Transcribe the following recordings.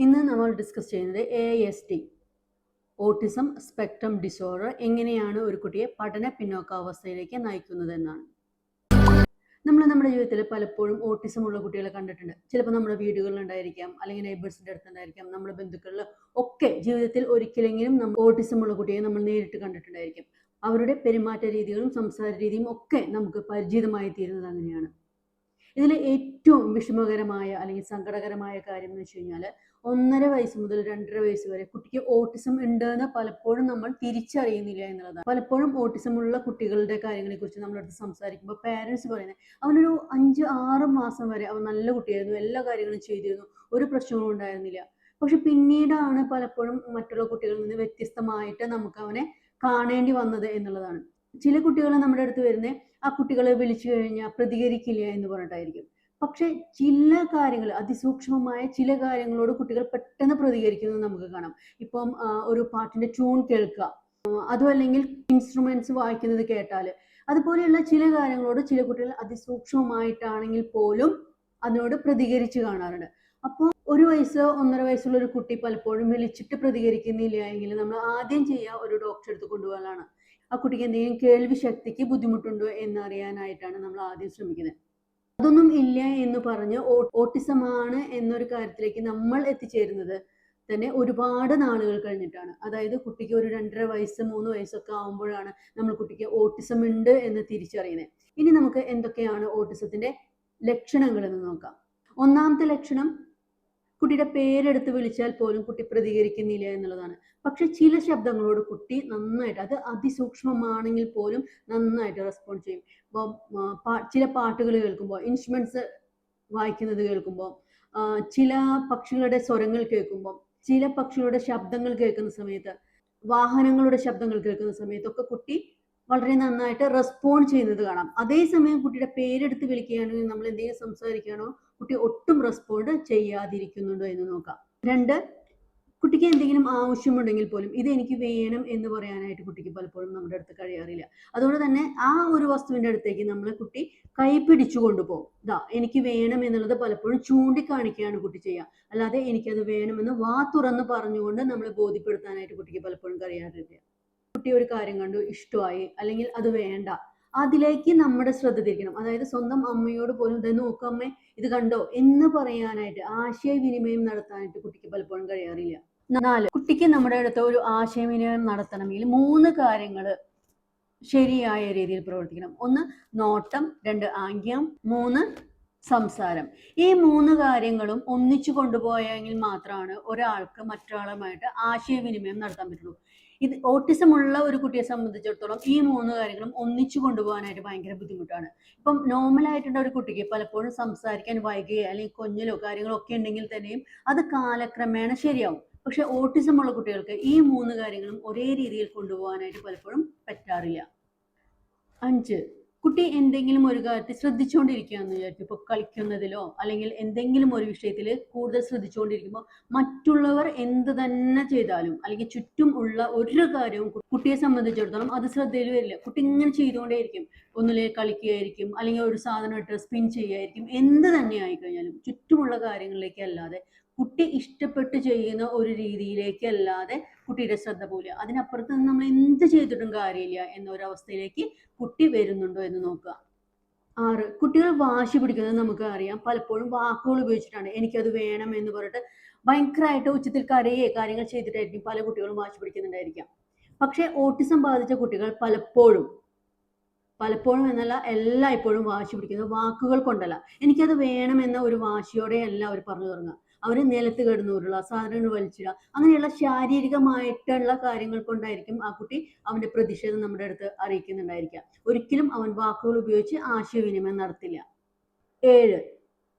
ഇന്ന് നമ്മൾ ഡിസ്കസ് ചെയ്യുന്നത് ASD ഓട്ടിസം സ്പെക്ട്രം ഡിസോർഡർ എങ്ങനെയാണ് ഒരു കുട്ടിയെ പഠന പിന്നോക്കാവസ്ഥയിലേക്ക് നയിക്കുന്നത് എന്നാണ്. നമ്മുടെ ജീവിതത്തിൽ പലപ്പോഴും ഓട്ടിസം ഉള്ള കുട്ടികളെ കണ്ടിട്ടുണ്ട്. ചിലപ്പോൾ നമ്മുടെ വീടുകളിലുണ്ടായിരിക്കാം, അല്ലെങ്കിൽ നെയ്ബേഴ്സിൻ്റെ അടുത്തുണ്ടായിരിക്കാം, നമ്മുടെ ബന്ധുക്കളിൽ ഒക്കെ ജീവിതത്തിൽ ഒരിക്കലെങ്കിലും നമ്മൾ ഓട്ടിസം ഉള്ള കുട്ടിയെ നമ്മൾ നേരിട്ട് കണ്ടിട്ടുണ്ടായിരിക്കും. അവരുടെ പെരുമാറ്റ രീതികളും സംസാര രീതിയും ഒക്കെ നമുക്ക് പരിചിതമായി തീരുന്നത് അങ്ങനെയാണ്. ഇതിൽ ഏറ്റവും വിഷമകരമായ അല്ലെങ്കിൽ സങ്കടകരമായ കാര്യം എന്ന് വെച്ച് കഴിഞ്ഞാൽ 1.5 വയസ്സ് മുതൽ 2.5 വയസ്സ് വരെ കുട്ടിക്ക് ഓട്ടിസം ഉണ്ട് എന്ന് പലപ്പോഴും നമ്മൾ തിരിച്ചറിയുന്നില്ല എന്നുള്ളതാണ്. പലപ്പോഴും ഓട്ടിസം ഉള്ള കുട്ടികളുടെ കാര്യങ്ങളെ കുറിച്ച് നമ്മളടുത്ത് സംസാരിക്കുമ്പോൾ പാരൻസ് പറയുന്നത് അവനൊരു 5-6 മാസം വരെ അവൻ നല്ല കുട്ടിയായിരുന്നു, എല്ലാ കാര്യങ്ങളും ചെയ്തിരുന്നു, ഒരു പ്രശ്നവും ഉണ്ടായിരുന്നില്ല. പക്ഷെ പിന്നീടാണ് പലപ്പോഴും മറ്റുള്ള കുട്ടികളിൽ നിന്ന് വ്യത്യസ്തമായിട്ട് നമുക്ക് അവനെ കാണേണ്ടി വന്നത് എന്നുള്ളതാണ്. ചില കുട്ടികൾ നമ്മുടെ അടുത്ത് വരുന്നത് ആ കുട്ടികളെ വിളിച്ചു കഴിഞ്ഞാൽ പ്രതികരിക്കില്ല എന്ന് പറഞ്ഞിട്ടായിരിക്കും. പക്ഷെ ചില കാര്യങ്ങൾ, അതിസൂക്ഷ്മമായ ചില കാര്യങ്ങളോട് കുട്ടികൾ പെട്ടെന്ന് പ്രതികരിക്കുന്നത് നമുക്ക് കാണാം. ഇപ്പം ഒരു പാട്ടിന്റെ ട്യൂൺ കേൾക്കുക, അതും അല്ലെങ്കിൽ ഇൻസ്ട്രുമെന്റ്സ് വായിക്കുന്നത് കേട്ടാൽ, അതുപോലെയുള്ള ചില കാര്യങ്ങളോട് ചില കുട്ടികൾ അതിസൂക്ഷ്മമായിട്ടാണെങ്കിൽ പോലും അതിനോട് പ്രതികരിച്ച് കാണാറുണ്ട്. അപ്പോൾ 1 വയസ്സോ 1.5 വയസ്സുള്ള ഒരു കുട്ടി പലപ്പോഴും വിളിച്ചിട്ട് പ്രതികരിക്കുന്നില്ല എങ്കിൽ നമ്മൾ ആദ്യം ചെയ്യുക ഒരു ഡോക്ടറെ അടുത്ത് കൊണ്ടുപോകാനാണ്. ആ കുട്ടിക്ക് എന്തെങ്കിലും കേൾവി ശക്തിക്ക് ബുദ്ധിമുട്ടുണ്ടോ എന്നറിയാനായിട്ടാണ് നമ്മൾ ആദ്യം ശ്രമിക്കുന്നത്. അതൊന്നും ഇല്ല എന്ന് പറഞ്ഞ് ഓട്ടിസമാണ് എന്നൊരു കാര്യത്തിലേക്ക് നമ്മൾ എത്തിച്ചേരുന്നത് തന്നെ ഒരുപാട് നാളുകൾ കഴിഞ്ഞിട്ടാണ്. അതായത് കുട്ടിക്ക് ഒരു 2.5 വയസ്സ് 3 വയസ്സൊക്കെ ആകുമ്പോഴാണ് നമ്മൾ കുട്ടിക്ക് ഓട്ടിസം ഉണ്ട് എന്ന് തിരിച്ചറിയുന്നത്. ഇനി നമുക്ക് എന്തൊക്കെയാണ് ഓട്ടിസത്തിന്റെ ലക്ഷണങ്ങൾ എന്ന് നോക്കാം. ഒന്നാമത്തെ ലക്ഷണം, കുട്ടിയുടെ പേരെടുത്ത് വിളിച്ചാൽ പോലും കുട്ടി പ്രതികരിക്കുന്നില്ല എന്നുള്ളതാണ്. പക്ഷെ ചില ശബ്ദങ്ങളോട് കുട്ടി നന്നായിട്ട്, അത് അതിസൂക്ഷ്മമാണെങ്കിൽ പോലും നന്നായിട്ട് റെസ്പോണ്ട് ചെയ്യും. ഇപ്പോൾ ചില പാട്ടുകൾ കേൾക്കുമ്പോൾ, ഇൻസ്ട്രുമെന്റ്സ് വായിക്കുന്നത് കേൾക്കുമ്പോൾ, ചില പക്ഷികളുടെ സ്വരങ്ങൾ കേൾക്കുമ്പോൾ, ചില പക്ഷികളുടെ ശബ്ദങ്ങൾ കേൾക്കുന്ന സമയത്ത്, വാഹനങ്ങളുടെ ശബ്ദങ്ങൾ കേൾക്കുന്ന സമയത്തൊക്കെ കുട്ടി വളരെ നന്നായിട്ട് റെസ്പോണ്ട് ചെയ്യുന്നത് കാണാം. അതേസമയം കുട്ടിയുടെ പേരെടുത്ത് വിളിക്കുകയാണെങ്കിൽ, നമ്മൾ എന്തെങ്കിലും സംസാരിക്കുകയാണോ, കുട്ടി ഒട്ടും റെസ്പോണ്ട് ചെയ്യാതിരിക്കുന്നുണ്ടോ എന്ന് നോക്കാം. 2, കുട്ടിക്ക് എന്തെങ്കിലും ആവശ്യമുണ്ടെങ്കിൽ പോലും ഇത് എനിക്ക് വേണം എന്ന് പറയാനായിട്ട് കുട്ടിക്ക് പലപ്പോഴും നമ്മുടെ അടുത്ത് കഴിയാറില്ല. അതുകൊണ്ട് തന്നെ ആ ഒരു വസ്തുവിൻ്റെ അടുത്തേക്ക് നമ്മളെ കുട്ടി കൈ പിടിച്ചു കൊണ്ടുപോകും. എനിക്ക് വേണം എന്നുള്ളത് പലപ്പോഴും ചൂണ്ടിക്കാണിക്കുകയാണ് കുട്ടി ചെയ്യുക. അല്ലാതെ എനിക്കത് വേണമെന്ന് വാ തുറന്ന് പറഞ്ഞുകൊണ്ട് നമ്മളെ ബോധ്യപ്പെടുത്താനായിട്ട് കുട്ടിക്ക് പലപ്പോഴും കഴിയാറില്ല. കുട്ടി ഒരു കാര്യം കണ്ടു, ഇഷ്ടമായി, അല്ലെങ്കിൽ അത് വേണ്ട, അതിലേക്ക് നമ്മുടെ ശ്രദ്ധ തിരിക്കണം. അതായത് സ്വന്തം അമ്മയോട് പോലും ഇത് നോക്ക് അമ്മേ, ഇത് കണ്ടോ എന്ന് പറയാനായിട്ട്, ആശയവിനിമയം നടത്താനായിട്ട് കുട്ടിക്ക് പലപ്പോഴും കഴിയാറില്ല. 4, കുട്ടിക്ക് നമ്മുടെ അടുത്ത് ഒരു ആശയവിനിമയം നടത്തണമെങ്കിൽ 3 കാര്യങ്ങൾ ശരിയായ രീതിയിൽ പ്രവർത്തിക്കണം. 1 നോട്ടം, 2 ആംഗ്യം, 3 സംസാരം. ഈ 3 കാര്യങ്ങളും ഒന്നിച്ചു കൊണ്ടുപോയെങ്കിൽ മാത്രമാണ് ഒരാൾക്ക് മറ്റൊരാളുമായിട്ട് ആശയവിനിമയം നടത്താൻ പറ്റുള്ളൂ. ഇത് ഓട്ടിസം ഉള്ള ഒരു കുട്ടിയെ സംബന്ധിച്ചിടത്തോളം ഈ 3 കാര്യങ്ങളും ഒന്നിച്ചു കൊണ്ടുപോകാനായിട്ട് ഭയങ്കര ബുദ്ധിമുട്ടാണ്. ഇപ്പം നോർമലായിട്ടുള്ള ഒരു കുട്ടിക്ക് പലപ്പോഴും സംസാരിക്കാൻ വൈകുകയോ അല്ലെങ്കിൽ കൊഞ്ഞലോ കാര്യങ്ങളോ ഒക്കെ ഉണ്ടെങ്കിൽ തന്നെയും അത് കാലക്രമേണ ശരിയാവും. പക്ഷെ ഓട്ടിസം ഉള്ള കുട്ടികൾക്ക് ഈ 3 കാര്യങ്ങളും ഒരേ രീതിയിൽ കൊണ്ടുപോകാനായിട്ട് പലപ്പോഴും പറ്റാറില്ല. 5, കുട്ടി എന്തെങ്കിലും ഒരു കാര്യത്തിൽ ശ്രദ്ധിച്ചുകൊണ്ടിരിക്കുകയെന്ന് വിചാരിക്കും. ഇപ്പോൾ കളിക്കുന്നതിലോ അല്ലെങ്കിൽ എന്തെങ്കിലും ഒരു വിഷയത്തിൽ കൂടുതൽ ശ്രദ്ധിച്ചുകൊണ്ടിരിക്കുമ്പോൾ മറ്റുള്ളവർ എന്ത് തന്നെ ചെയ്താലും അല്ലെങ്കിൽ ചുറ്റും ഉള്ള ഒരു കാര്യവും കുട്ടിയെ സംബന്ധിച്ചിടത്തോളം അത് ശ്രദ്ധയിൽ വരില്ല. കുട്ടി ഇങ്ങനെ ചെയ്തുകൊണ്ടേയിരിക്കും. ഒന്നിലെ കളിക്കുകയായിരിക്കും, അല്ലെങ്കിൽ ഒരു സാധനം ഇട്ട് സ്പിൻ ചെയ്യുകയായിരിക്കും. എന്ത് തന്നെ ആയിക്കഴിഞ്ഞാലും ചുറ്റുമുള്ള കാര്യങ്ങളിലേക്ക് അല്ലാതെ, കുട്ടി ഇഷ്ടപ്പെട്ട് ചെയ്യുന്ന ഒരു രീതിയിലേക്ക് അല്ലാതെ കുട്ടിയുടെ ശ്രദ്ധ പോവില്ല. അതിനപ്പുറത്ത് നിന്ന് നമ്മൾ എന്ത് ചെയ്തിട്ടും കാര്യമില്ല എന്നൊരവസ്ഥയിലേക്ക് കുട്ടി വരുന്നുണ്ടോ എന്ന് നോക്കുക. 6, കുട്ടികൾ വാശി പിടിക്കുന്നത് നമുക്ക് അറിയാം. പലപ്പോഴും വാക്കുകൾ ഉപയോഗിച്ചിട്ടാണ്. എനിക്കത് വേണം എന്ന് പറഞ്ഞിട്ട് ഭയങ്കരമായിട്ട് ഉച്ചത്തിൽ കരയെ കാര്യങ്ങൾ ചെയ്തിട്ടായിരിക്കും പല കുട്ടികളും വാശി പിടിക്കുന്നുണ്ടായിരിക്കാം. പക്ഷെ ഓട്ടിസം ബാധിച്ച കുട്ടികൾ പലപ്പോഴും എന്നല്ല, എല്ലായ്പ്പോഴും വാശി പിടിക്കുന്നത് വാക്കുകൾ കൊണ്ടല്ല. എനിക്കത് വേണമെന്ന ഒരു വാശിയോടെ അല്ല അവർ പറഞ്ഞു തുടങ്ങുക. അവർ നിലത്ത് കിടന്നുരുള്ള, സാധനങ്ങൾ വലിച്ചിടുക, അങ്ങനെയുള്ള ശാരീരികമായിട്ടുള്ള കാര്യങ്ങൾ കൊണ്ടായിരിക്കും ആ കുട്ടി അവന്റെ പ്രതിഷേധം നമ്മുടെ അടുത്ത് അറിയിക്കുന്നുണ്ടായിരിക്കാം. ഒരിക്കലും അവൻ വാക്കുകൾ ഉപയോഗിച്ച് ആശയവിനിമയം നടത്തില്ല. 7,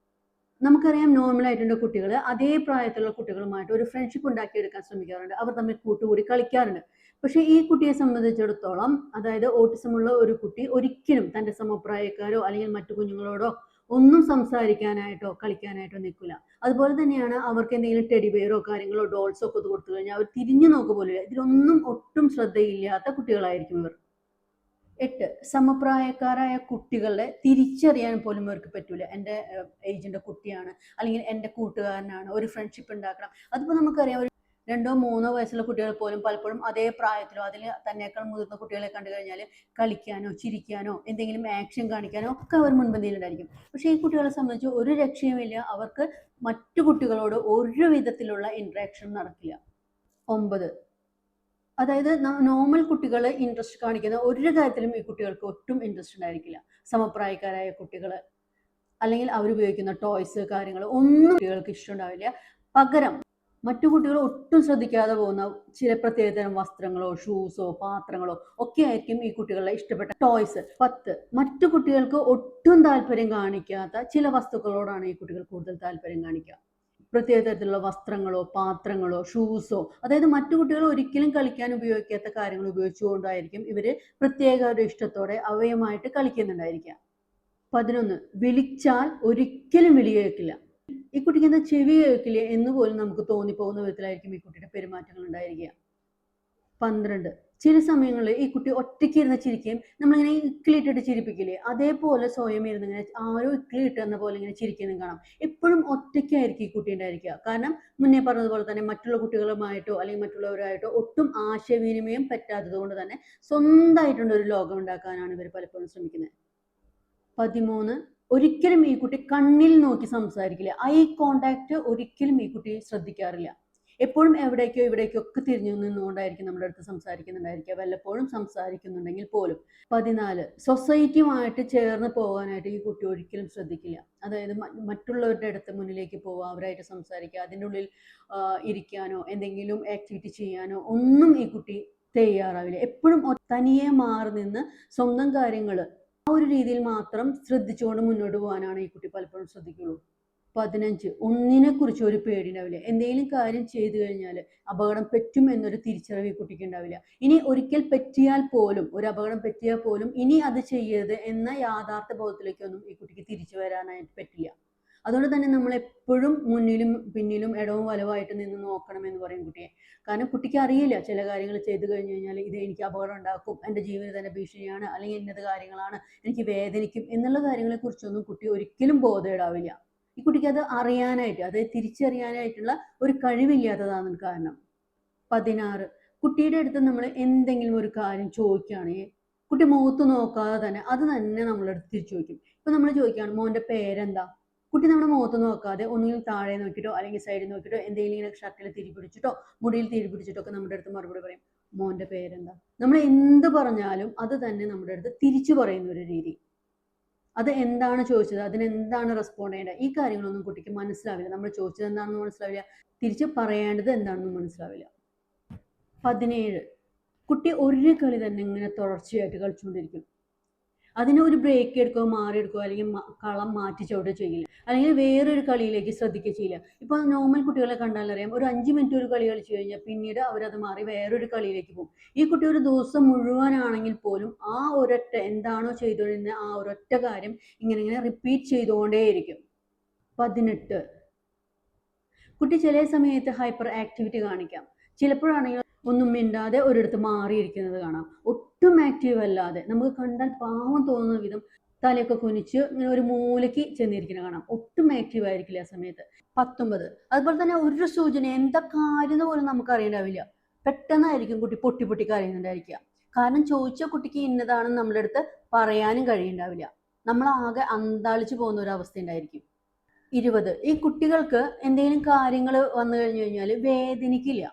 നമുക്കറിയാം നോർമലായിട്ടുള്ള കുട്ടികൾ അതേ പ്രായത്തിലുള്ള കുട്ടികളുമായിട്ട് ഒരു ഫ്രണ്ട്ഷിപ്പ് ഉണ്ടാക്കിയെടുക്കാൻ ശ്രമിക്കാറുണ്ട്. അവർ തമ്മിൽ കൂട്ടുകൂടി കളിക്കാറുണ്ട്. പക്ഷെ ഈ കുട്ടിയെ സംബന്ധിച്ചിടത്തോളം, അതായത് ഓട്ടിസമുള്ള ഒരു കുട്ടി ഒരിക്കലും തൻ്റെ സമപ്രായക്കാരോ അല്ലെങ്കിൽ മറ്റു കുഞ്ഞുങ്ങളോടോ ഒന്നും സംസാരിക്കാനായിട്ടോ കളിക്കാനായിട്ടോ നിൽക്കില്ല. അതുപോലെ തന്നെയാണ് അവർക്ക് എന്തെങ്കിലും ടെഡി ബെയറോ കാര്യങ്ങളോ ഡോൾസോ ഒക്കെ കൊടുത്തു കഴിഞ്ഞാൽ അവർ തിരിഞ്ഞു നോക്കുക പോലും. ഇതിലൊന്നും ഒട്ടും ശ്രദ്ധയില്ലാത്ത കുട്ടികളായിരിക്കും ഇവർ. 8 സമപ്രായക്കാരായ കുട്ടികളെ തിരിച്ചറിയാൻ പോലും അവർക്ക് പറ്റൂല. എൻ്റെ ഏജിൻ്റെ കുട്ടിയാണ്, അല്ലെങ്കിൽ എൻ്റെ കൂട്ടുകാരനാണ്, ഒരു ഫ്രണ്ട്ഷിപ്പ് ഉണ്ടാക്കണം. അതിപ്പോൾ നമുക്കറിയാം, ഒരു 2-3 വയസ്സുള്ള കുട്ടികൾ പോലും പലപ്പോഴും അതേ പ്രായത്തിലോ അതിൽ തന്നേക്കാൾ മുതിർന്ന കുട്ടികളെ കണ്ടു കഴിഞ്ഞാൽ കളിക്കാനോ ചിരിക്കാനോ എന്തെങ്കിലും ആക്ഷൻ കാണിക്കാനോ ഒക്കെ അവർ മുൻപന്തിയിലുണ്ടായിരിക്കും. പക്ഷേ ഈ കുട്ടികളെ സംബന്ധിച്ച് ഒരു രക്ഷയുമില്ല, അവർക്ക് മറ്റു കുട്ടികളോട് ഒരു വിധത്തിലുള്ള ഇൻട്രാക്ഷൻ നടക്കില്ല. 9 അതായത് നോർമൽ കുട്ടികൾ ഇൻട്രസ്റ്റ് കാണിക്കുന്ന ഒരു കാര്യത്തിലും ഈ കുട്ടികൾക്ക് ഒട്ടും ഇൻട്രസ്റ്റ് ഉണ്ടായിരിക്കില്ല. സമപ്രായക്കാരായ കുട്ടികൾ അല്ലെങ്കിൽ അവരുപയോഗിക്കുന്ന ടോയ്സ് കാര്യങ്ങൾ ഒന്നും കുട്ടികൾക്ക് ഇഷ്ടമുണ്ടാവില്ല. പകരം മറ്റു കുട്ടികൾ ഒട്ടും ശ്രദ്ധിക്കാതെ പോകുന്ന ചില പ്രത്യേകതരം വസ്ത്രങ്ങളോ ഷൂസോ പാത്രങ്ങളോ ഒക്കെ ആയിരിക്കും ഈ കുട്ടികളുടെ ഇഷ്ടപ്പെട്ട ടോയ്സ്. 10 മറ്റു കുട്ടികൾക്ക് ഒട്ടും താല്പര്യം കാണിക്കാത്ത ചില വസ്തുക്കളോടാണ് ഈ കുട്ടികൾ കൂടുതൽ താല്പര്യം കാണിക്കുക. പ്രത്യേക തരത്തിലുള്ള വസ്ത്രങ്ങളോ പാത്രങ്ങളോ ഷൂസോ, അതായത് മറ്റു കുട്ടികൾ ഒരിക്കലും കളിക്കാൻ ഉപയോഗിക്കാത്ത കാര്യങ്ങൾ ഉപയോഗിച്ചുകൊണ്ടായിരിക്കും ഇവർ പ്രത്യേക ഒരു ഇഷ്ടത്തോടെ അവയുമായിട്ട് കളിക്കുന്നുണ്ടായിരിക്കുക. 11 വിളിച്ചാൽ ഒരിക്കലും വിളി കേൾക്കില്ല. ഈ കുട്ടിക്ക് എന്താ ചെവി കേൾക്കില്ല എന്ന് പോലും നമുക്ക് തോന്നിപ്പോകുന്ന വിധത്തിലായിരിക്കും ഈ കുട്ടിയുടെ പെരുമാറ്റങ്ങൾ ഉണ്ടായിരിക്കുക. 12 ചില സമയങ്ങളിൽ ഈ കുട്ടി ഒറ്റയ്ക്ക് ഇരുന്ന് ചിരിക്കുകയും നമ്മളിങ്ങനെ ഇക്കിളിട്ടിട്ട് ചിരിപ്പിക്കില്ലേ, അതേപോലെ സ്വയം ഇരുന്ന് ഇങ്ങനെ ആരോ ഇക്കിളിട്ടെന്ന പോലെ ഇങ്ങനെ ചിരിക്കുന്നതും കാണാം. എപ്പോഴും ഒറ്റയ്ക്കായിരിക്കും ഈ കുട്ടി ഉണ്ടായിരിക്കുക. കാരണം മുന്നേ പറഞ്ഞതുപോലെ തന്നെ മറ്റുള്ള കുട്ടികളുമായിട്ടോ അല്ലെങ്കിൽ മറ്റുള്ളവരായിട്ടോ ഒട്ടും ആശയവിനിമയം പറ്റാത്തത് കൊണ്ട് തന്നെ സ്വന്തമായിട്ടുള്ള ഒരു ലോകം ഉണ്ടാക്കാനാണ് ഇവർ പലപ്പോഴും ശ്രമിക്കുന്നത്. 13 ഒരിക്കലും ഈ കുട്ടി കണ്ണിൽ നോക്കി സംസാരിക്കില്ല. ഐ കോണ്ടാക്ട് ഒരിക്കലും ഈ കുട്ടി ശ്രദ്ധിക്കാറില്ല. എപ്പോഴും എവിടേക്കോ ഇവിടേക്കോ ഒക്കെ തിരിഞ്ഞു നിന്നുകൊണ്ടായിരിക്കും നമ്മുടെ അടുത്ത് സംസാരിക്കുന്നുണ്ടായിരിക്കുക, വല്ലപ്പോഴും സംസാരിക്കുന്നുണ്ടെങ്കിൽ പോലും. 14 സൊസൈറ്റിയുമായിട്ട് ചേർന്ന് പോകാനായിട്ട് ഈ കുട്ടി ഒരിക്കലും ശ്രദ്ധിക്കില്ല. അതായത് മറ്റുള്ളവരുടെ അടുത്ത് മുന്നിലേക്ക് പോവുക, അവരായിട്ട് സംസാരിക്കുക, അതിൻ്റെ ഉള്ളിൽ ഇരിക്കാനോ എന്തെങ്കിലും ആക്ടിവിറ്റി ചെയ്യാനോ ഒന്നും ഈ കുട്ടി തയ്യാറാവില്ല. എപ്പോഴും തനിയെ മാറി നിന്ന് സ്വന്തം കാര്യങ്ങൾ ആ ഒരു രീതിയിൽ മാത്രം ശ്രദ്ധിച്ചുകൊണ്ട് മുന്നോട്ട് പോകാനാണ് ഈ കുട്ടി പലപ്പോഴും ശ്രദ്ധിക്കുള്ളൂ. 15 ഒന്നിനെ കുറിച്ച് ഒരു പേടി ഉണ്ടാവില്ല. എന്തെങ്കിലും കാര്യം ചെയ്തു കഴിഞ്ഞാൽ അപകടം പറ്റും എന്നൊരു തിരിച്ചറിവ് ഈ കുട്ടിക്ക് ഉണ്ടാവില്ല. ഇനി ഒരിക്കൽ പറ്റിയാൽ പോലും, ഒരു അപകടം പറ്റിയാൽ പോലും ഇനി അത് ചെയ്യരുത് എന്ന യാഥാർത്ഥ ബോധത്തിലേക്കൊന്നും ഈ കുട്ടിക്ക് തിരിച്ചു വരാനായിട്ട് പറ്റില്ല. അതുകൊണ്ട് തന്നെ നമ്മൾ എപ്പോഴും മുന്നിലും പിന്നിലും ഇടവും വലവുമായിട്ട് നിന്ന് നോക്കണം എന്ന് പറയും കുട്ടിയെ. കാരണം കുട്ടിക്ക് അറിയില്ല ചില കാര്യങ്ങൾ ചെയ്തു കഴിഞ്ഞു കഴിഞ്ഞാൽ ഇത് എനിക്ക് അപകടം ഉണ്ടാക്കും, എൻ്റെ ജീവിതം തന്നെ ഭീഷണിയാണ്, അല്ലെങ്കിൽ ഇന്നത് കാര്യങ്ങളാണ്, എനിക്ക് വേദനിക്കും എന്നുള്ള കാര്യങ്ങളെ കുറിച്ചൊന്നും കുട്ടി ഒരിക്കലും ബോധേടാവില്ല. ഈ കുട്ടിക്ക് അത് അറിയാനായിട്ട്, അത് തിരിച്ചറിയാനായിട്ടുള്ള ഒരു കഴിവില്ലാത്തതാണ് കാരണം. 16 കുട്ടിയുടെ അടുത്ത് നമ്മൾ എന്തെങ്കിലും ഒരു കാര്യം ചോദിക്കുകയാണെങ്കിൽ കുട്ടി മുഖത്ത് നോക്കാതെ തന്നെ അത് തന്നെ നമ്മളടുത്ത് തിരിച്ചു ചോദിക്കും. ഇപ്പൊ നമ്മൾ ചോദിക്കുകയാണ് മോൻ്റെ പേരെന്താ, കുട്ടി നമ്മുടെ മുഖത്ത് നോക്കാതെ ഒന്നുകിൽ താഴെ നോക്കിയിട്ടോ അല്ലെങ്കിൽ സൈഡിൽ നോക്കിയിട്ടോ എന്തെങ്കിലും ഇങ്ങനെ ഷർട്ടിൽ തിരി പിടിച്ചിട്ടോ മുടിയിൽ തിരി പിടിച്ചിട്ടോ ഒക്കെ നമ്മുടെ അടുത്ത് മറുപടി പറയും, മോൻ്റെ പേരെന്താ. നമ്മൾ എന്ത് പറഞ്ഞാലും അത് തന്നെ നമ്മുടെ അടുത്ത് തിരിച്ചു പറയുന്ന ഒരു രീതി. അത് എന്താണ് ചോദിച്ചത്, അതിനെന്താണ് റെസ്പോണ്ട് ചെയ്യേണ്ടത്, ഈ കാര്യങ്ങളൊന്നും കുട്ടിക്ക് മനസ്സിലാവില്ല. നമ്മൾ ചോദിച്ചത് എന്താണെന്ന് മനസ്സിലാവില്ല, തിരിച്ച് പറയേണ്ടത് എന്താണെന്ന് മനസ്സിലാവില്ല. 17 കുട്ടി ഒരു കളി തന്നെ ഇങ്ങനെ തുടർച്ചയായിട്ട് കളിച്ചുകൊണ്ടിരിക്കും. അതിന് ഒരു ബ്രേക്ക് എടുക്കുകയോ മാറിയെടുക്കുകയോ അല്ലെങ്കിൽ കളം മാറ്റി ചവിട്ടുകയോ ചെയ്യില്ല, അല്ലെങ്കിൽ വേറൊരു കളിയിലേക്ക് ശ്രദ്ധിക്കുകയോ ചെയ്യില്ല. ഇപ്പോൾ നോർമൽ കുട്ടികളെ കണ്ടാലറിയാം, ഒരു 5 മിനിറ്റ് ഒരു കളി കളിച്ചു കഴിഞ്ഞാൽ പിന്നീട് അവരത് മാറി വേറൊരു കളിയിലേക്ക് പോകും. ഈ കുട്ടി ഒരു ദിവസം മുഴുവനാണെങ്കിൽ പോലും ആ ഒരൊറ്റ എന്താണോ ചെയ്തുകൊണ്ടിരുന്നത് ആ ഒരൊറ്റ കാര്യം ഇങ്ങനെ റിപ്പീറ്റ് ചെയ്തുകൊണ്ടേയിരിക്കും. 18 കുട്ടി ചില സമയത്ത് ഹൈപ്പർ ആക്ടിവിറ്റി കാണിക്കാം. ചിലപ്പോഴാണെങ്കിൽ ഒന്നും മിണ്ടാതെ ഒരിടത്ത് മാറിയിരിക്കുന്നത് കാണാം. ഒട്ടും ആക്റ്റീവ് അല്ലാതെ നമുക്ക് കണ്ടാൽ പാവം തോന്നുന്ന വിധം തലയൊക്കെ കുനിച്ച് ഇങ്ങനെ ഒരു മൂലയ്ക്ക് ചെന്നിരിക്കുന്നത് കാണാം. ഒട്ടും ആക്റ്റീവ് ആയിരിക്കില്ല ആ സമയത്ത്. 19 അതുപോലെ തന്നെ ഒരു സൂചന എന്താ കാര്യം എന്ന് പോലും നമുക്ക് അറിയണ്ടാവില്ല. പെട്ടെന്നായിരിക്കും കുട്ടി പൊട്ടി പൊട്ടി കരയുന്നുണ്ടായിരിക്കുക. കാരണം ചോദിച്ച കുട്ടിക്ക് ഇന്നതാണെന്ന് നമ്മുടെ അടുത്ത് പറയാനും കഴിയുണ്ടാവില്ല. നമ്മളാകെ അന്താളിച്ചു പോകുന്ന ഒരു അവസ്ഥ ഉണ്ടായിരിക്കും. 20 ഈ കുട്ടികൾക്ക് എന്തെങ്കിലും കാര്യങ്ങൾ വന്നു കഴിഞ്ഞു കഴിഞ്ഞാൽ വേദനിക്കില്ല.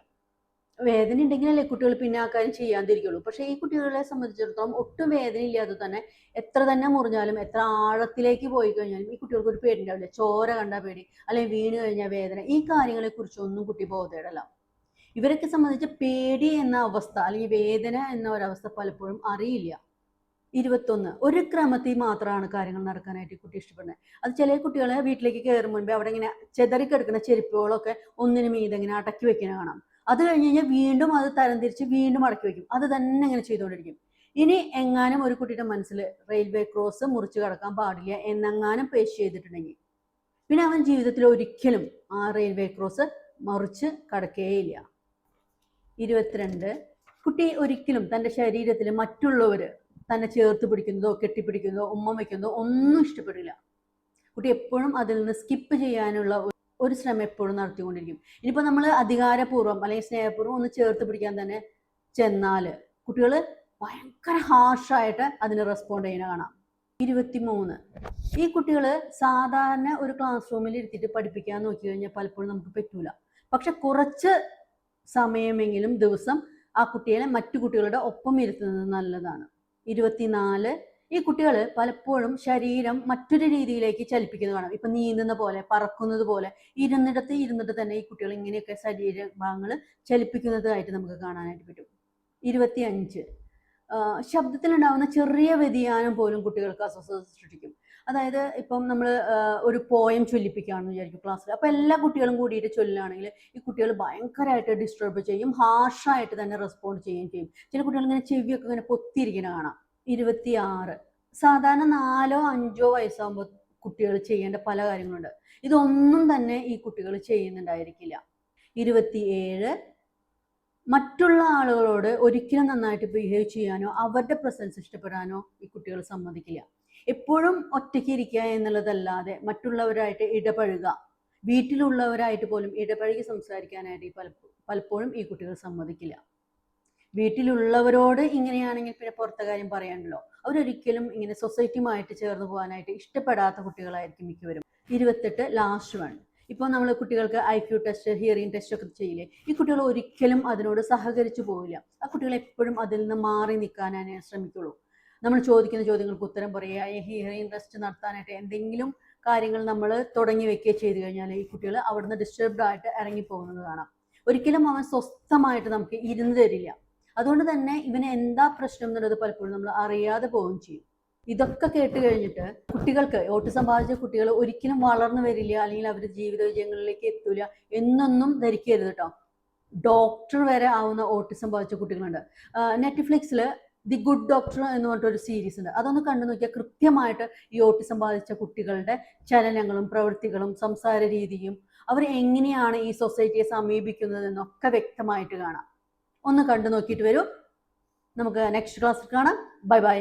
വേദന ഉണ്ടെങ്കിലല്ലേ കുട്ടികൾ പിന്നെ ആ കാര്യം ചെയ്യാതിരിക്കുള്ളൂ. പക്ഷേ ഈ കുട്ടികളെ സംബന്ധിച്ചിടത്തോളം ഒട്ടും വേദന ഇല്ലാതെ തന്നെ എത്ര തന്നെ മുറിഞ്ഞാലും എത്ര ആഴത്തിലേക്ക് പോയി കഴിഞ്ഞാലും ഈ കുട്ടികൾക്ക് ഒരു പേടി ഉണ്ടാവില്ല. ചോര കണ്ടാൽ പേടി, അല്ലെങ്കിൽ വീണ് കഴിഞ്ഞാൽ വേദന, ഈ കാര്യങ്ങളെ കുറിച്ചൊന്നും കുട്ടി ബോധേടല്ല. ഇവരൊക്കെ സംബന്ധിച്ച് പേടി എന്ന അവസ്ഥ അല്ലെങ്കിൽ വേദന എന്ന ഒരവസ്ഥ പലപ്പോഴും അറിയില്ല. 21 ഒരു ക്രമത്തിൽ മാത്രമാണ് കാര്യങ്ങൾ നടക്കാനായിട്ട് കുട്ടി ഇഷ്ടപ്പെടുന്നത്. അത് ചില കുട്ടികളെ വീട്ടിലേക്ക് കയറും മുൻപേ അവിടെ ഇങ്ങനെ ചെതറിക്കെടുക്കുന്ന ചെരുപ്പുകളൊക്കെ ഒന്നിനു മീതെ ഇങ്ങനെ അടക്കി വെക്കുന്ന കാണാം. അത് കഴിഞ്ഞ് കഴിഞ്ഞാൽ വീണ്ടും അത് തരംതിരിച്ച് വീണ്ടും അടക്കി വെക്കും. അത് തന്നെ ഇങ്ങനെ ചെയ്തുകൊണ്ടിരിക്കും. ഇനി എങ്ങാനും ഒരു കുട്ടിയുടെ മനസ്സിൽ റെയിൽവേ ക്രോസ് മുറിച്ച് കടക്കാൻ പാടില്ല എന്നെങ്ങാനും പേശ് ചെയ്തിട്ടുണ്ടെങ്കിൽ പിന്നെ അവൻ ജീവിതത്തിൽ ഒരിക്കലും ആ റെയിൽവേ ക്രോസ് മുറിച്ച് കടക്കുകയില്ല. 22 കുട്ടി ഒരിക്കലും തൻ്റെ ശരീരത്തിൽ മറ്റുള്ളവർ തന്നെ ചേർത്ത് പിടിക്കുന്നതോ കെട്ടിപ്പിടിക്കുന്നതോ ഉമ്മ വയ്ക്കുന്നതോ ഒന്നും ഇഷ്ടപ്പെടില്ല. കുട്ടി എപ്പോഴും അതിൽ നിന്ന് സ്കിപ്പ് ചെയ്യാനുള്ള ഒരു ശ്രമം എപ്പോഴും നടത്തിക്കൊണ്ടിരിക്കും. ഇനിയിപ്പോൾ നമ്മൾ അധികാരപൂർവ്വം അല്ലെങ്കിൽ സ്നേഹപൂർവ്വം ഒന്ന് ചേർത്ത് പിടിക്കാൻ തന്നെ ചെന്നാൽ കുട്ടികൾ ഭയങ്കര ഹാർഷായിട്ട് അതിന് റെസ്പോണ്ട് ചെയ്യുന്ന കാണാം. 23, ഈ കുട്ടികൾ സാധാരണ ഒരു ക്ലാസ് റൂമിൽ ഇരുത്തിയിട്ട് പഠിപ്പിക്കാൻ നോക്കി കഴിഞ്ഞാൽ പലപ്പോഴും നമുക്ക് പറ്റൂല. പക്ഷെ കുറച്ച് സമയമെങ്കിലും ദിവസം ആ കുട്ടികളെ മറ്റു കുട്ടികളുടെ ഒപ്പം ഇരുത്തുന്നത് നല്ലതാണ്. 24, ഈ കുട്ടികൾ പലപ്പോഴും ശരീരം മറ്റൊരു രീതിയിലേക്ക് ചലിപ്പിക്കുന്നത് കാണാം. ഇപ്പൊ നീന്തുന്ന പോലെ, പറക്കുന്നത് പോലെ, ഇരുന്നിട്ട് തന്നെ ഈ കുട്ടികൾ ഇങ്ങനെയൊക്കെ ശരീരഭാഗങ്ങൾ ചലിപ്പിക്കുന്നതായിട്ട് നമുക്ക് കാണാനായിട്ട് പറ്റും. 25, ശബ്ദത്തിലുണ്ടാവുന്ന ചെറിയ വ്യതിയാനം പോലും കുട്ടികൾക്ക് അസ്വസ്ഥത സൃഷ്ടിക്കും. അതായത് ഇപ്പം നമ്മൾ ഒരു പോയം ചൊല്ലിപ്പിക്കുകയാണെന്ന് വിചാരിക്കും ക്ലാസ്സിൽ. അപ്പോൾ എല്ലാ കുട്ടികളും കൂടിയിട്ട് ചൊല്ലുകയാണെങ്കിൽ ഈ കുട്ടികൾ ഭയങ്കരമായിട്ട് ഡിസ്റ്റർബ് ചെയ്യും, ഹാർഷായിട്ട് തന്നെ റെസ്പോണ്ട് ചെയ്യുകയും ചെയ്യും. ചില കുട്ടികൾ ഇങ്ങനെ ചെവിയൊക്കെ ഇങ്ങനെ പൊത്തിയിരിക്കുന്ന കാണാം. 26, സാധാരണ 4 or 5 വയസ്സാകുമ്പോൾ കുട്ടികൾ ചെയ്യേണ്ട പല കാര്യങ്ങളുണ്ട്. ഇതൊന്നും തന്നെ ഈ കുട്ടികൾ ചെയ്യുന്നുണ്ടായിരിക്കില്ല. 27, മറ്റുള്ള ആളുകളോട് ഒരിക്കലും നന്നായിട്ട് ബിഹേവ് ചെയ്യാനോ അവരുടെ പ്രസൻസ് ഇഷ്ടപ്പെടാനോ ഈ കുട്ടികൾ സമ്മതിക്കില്ല. എപ്പോഴും ഒറ്റയ്ക്ക് ഇരിക്കുക എന്നുള്ളതല്ലാതെ മറ്റുള്ളവരായിട്ട് ഇടപഴകുക, വീട്ടിലുള്ളവരായിട്ട് പോലും ഇടപഴകി സംസാരിക്കാനായിട്ട് പലപ്പോഴും ഈ കുട്ടികൾ സമ്മതിക്കില്ല. വീട്ടിലുള്ളവരോട് ഇങ്ങനെയാണെങ്കിൽ പിന്നെ പുറത്തെ കാര്യം പറയാനുണ്ടല്ലോ. അവരൊരിക്കലും ഇങ്ങനെ സൊസൈറ്റിയുമായിട്ട് ചേർന്ന് പോകാനായിട്ട് ഇഷ്ടപ്പെടാത്ത കുട്ടികളായിരിക്കും മിക്കവരും. 28, ലാസ്റ്റ് വൺ. ഇപ്പോൾ നമ്മൾ കുട്ടികൾക്ക് IQ ടെസ്റ്റ്, ഹിയറിംഗ് ടെസ്റ്റ് ഒക്കെ ചെയ്യില്ലേ, ഈ കുട്ടികൾ ഒരിക്കലും അതിനോട് സഹകരിച്ചു പോവില്ല. ആ കുട്ടികൾ എപ്പോഴും അതിൽ നിന്ന് മാറി നിൽക്കാനേ ശ്രമിക്കുള്ളൂ. നമ്മൾ ചോദിക്കുന്ന ചോദ്യങ്ങൾക്ക് ഉത്തരം പറയുക, ഈ ഹിയറിംഗ് ടെസ്റ്റ് നടത്താനായിട്ട് എന്തെങ്കിലും കാര്യങ്ങൾ നമ്മൾ തുടങ്ങി വെക്കുകയോ ചെയ്തു കഴിഞ്ഞാൽ ഈ കുട്ടികൾ അവിടുന്ന് ഡിസ്റ്റർബ്ഡ് ആയിട്ട് ഇറങ്ങിപ്പോകുന്നത് കാണാം. ഒരിക്കലും അവൻ സ്വസ്ഥമായിട്ട് നമുക്ക് ഇരുന്ന് തരില്ല. അതുകൊണ്ട് തന്നെ ഇവന് എന്താ പ്രശ്നം എന്നുള്ളത് പലപ്പോഴും നമ്മൾ അറിയാതെ പോവുകയും ചെയ്യും. ഇതൊക്കെ കേട്ട് കഴിഞ്ഞിട്ട് കുട്ടികൾക്ക്, ഓട്ടിസം ബാധിച്ച കുട്ടികൾ ഒരിക്കലും വളർന്നു വരില്ല, അല്ലെങ്കിൽ അവർ ജീവിത വിജയങ്ങളിലേക്ക് എത്തൂല എന്നൊന്നും ധരിക്കരുത് കേട്ടോ. ഡോക്ടർ വരെ ആവുന്ന ഓട്ടിസം ബാധിച്ച കുട്ടികളുണ്ട്. നെറ്റ്ഫ്ലിക്സിൽ ദി ഗുഡ് ഡോക്ടർ എന്ന് പറഞ്ഞിട്ടൊരു സീരീസ് ഉണ്ട്. അതൊന്ന് കണ്ടു നോക്കിയാൽ കൃത്യമായിട്ട് ഈ ഓട്ടിസം ബാധിച്ച കുട്ടികളുടെ ചലനങ്ങളും പ്രവൃത്തികളും സംസാര രീതിയും അവർ എങ്ങനെയാണ് ഈ സൊസൈറ്റിയെ സമീപിക്കുന്നതെന്നൊക്കെ വ്യക്തമായിട്ട് കാണാം. ഒന്ന് കണ്ടു നോക്കിയിട്ട് വരൂ. നമുക്ക് നെക്സ്റ്റ് ക്ലാസ്സിൽ കാണാം. Bye bye.